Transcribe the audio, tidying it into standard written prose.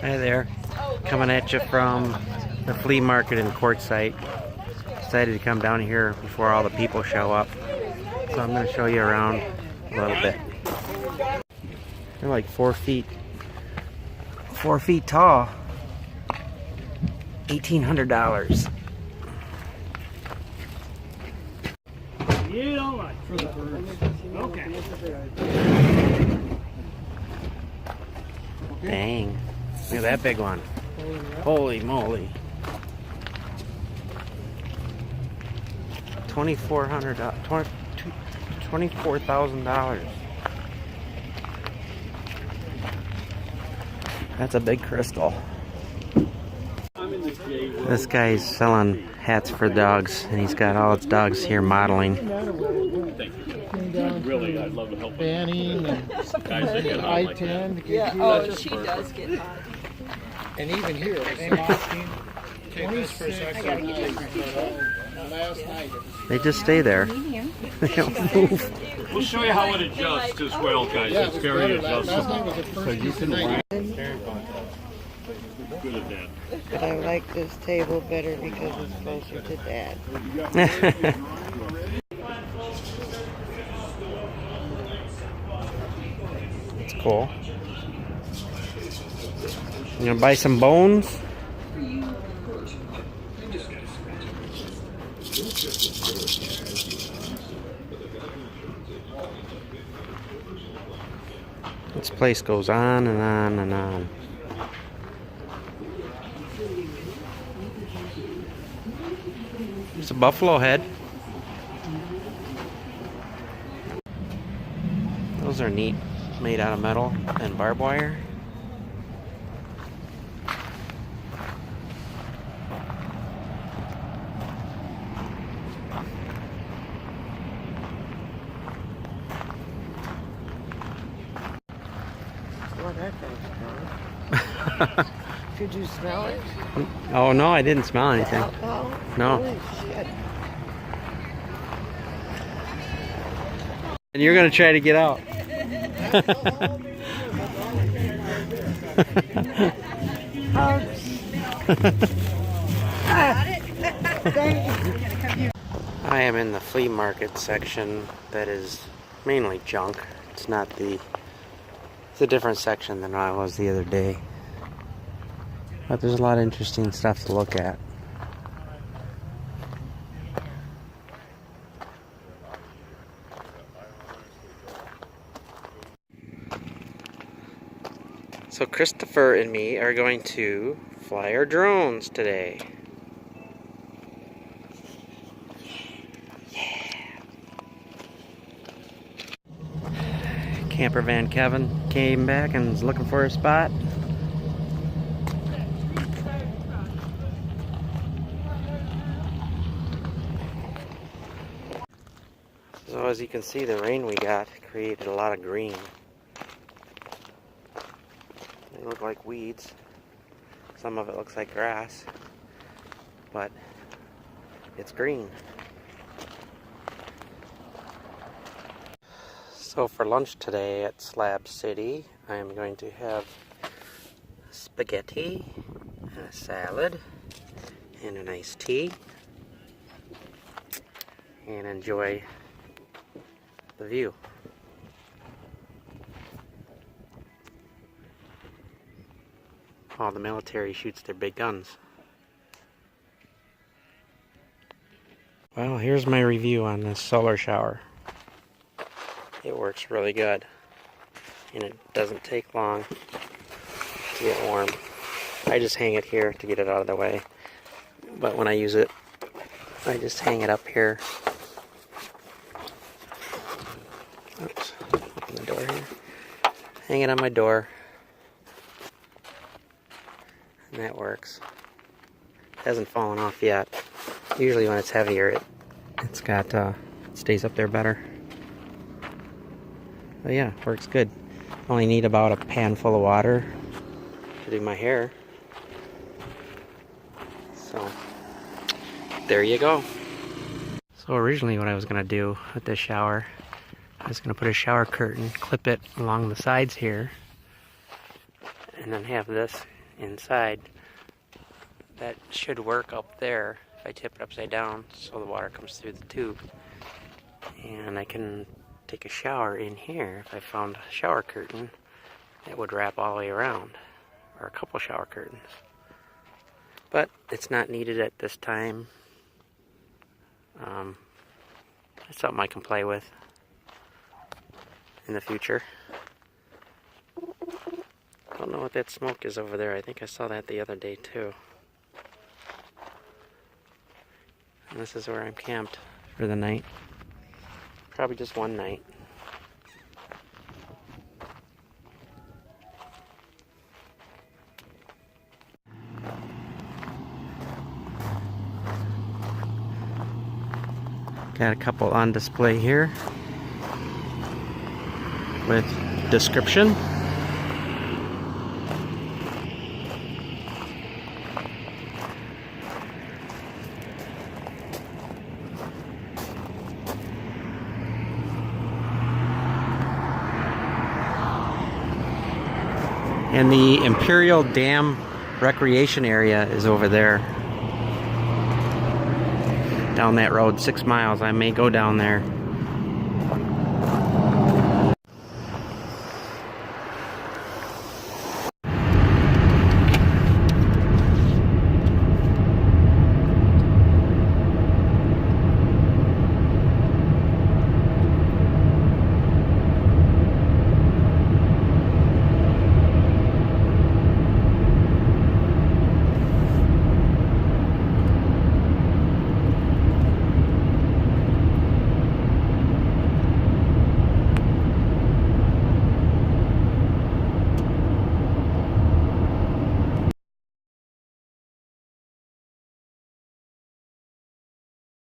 Hi there, coming at you from the flea market in Quartzsite. Decided to come down here before all the people show up. So I'm going to show you around a little bit. They're like 4 feet tall. $1,800. You don't like for the birds. Okay. Dang. Look at that big one. Holy moly. $24,000. That's a big crystal. This guy's selling hats for dogs, and he's got all his dogs here modeling. Really, I'd love to help. Banning and Guys that get hot like that. yeah. Oh, she does get hot. And even here, they asking 26 last night. They just stay there. They don't move. We'll show you how it adjusts as well, guys. Yeah, It's very last night adjustable. was the first piece of night. Good at that. But I like this table better because it's closer to Dad. It's cool. You gonna buy some bones? This place goes on and on and on. It's a buffalo head. Those are neat, made out of metal and barbed wire. Well, that thing's gone. Could you smell it? Oh no, I didn't smell anything. Alcohol? No. Holy shit. And you're gonna try to get out. I am in the flea market section that is mainly junk. It's not the... It's a different section than I was the other day. But there's a lot of interesting stuff to look at. So Christopher and me are going to fly our drones today. Yeah. Camper van Kevin came back and was looking for a spot. So as you can see, the rain we got created a lot of green. They look like weeds. Some of it looks like grass, but it's green. So for lunch today at Slab City, I am going to have spaghetti, and a salad, and an iced tea, and enjoy the view. All the military shoots their big guns. Well, here's my review on this solar shower. It works really good, and it doesn't take long to get warm. I just hang it here to get it out of the way, but when I use it, I just hang it up here. Oops, open the door here. Hang it on my door. And that works. It hasn't fallen off yet. Usually when it's heavier, it's got it stays up there better. But yeah, works good. Only need about a pan full of water to do my hair. So there you go. So originally what I was gonna do with this shower, I was gonna put a shower curtain, clip it along the sides here, and then have this inside. That should work up there if I tip it upside down so the water comes through the tube. And I can take a shower in here if I found a shower curtain that would wrap all the way around, or a couple shower curtains. But it's not needed at this time. It's something I can play with in the future. I don't know what that smoke is over there. I think I saw that the other day too. And this is where I'm camped for the night. Probably just one night. Got a couple on display here with description. And the Imperial Dam Recreation Area is over there. Down that road, 6 miles. I may go down there.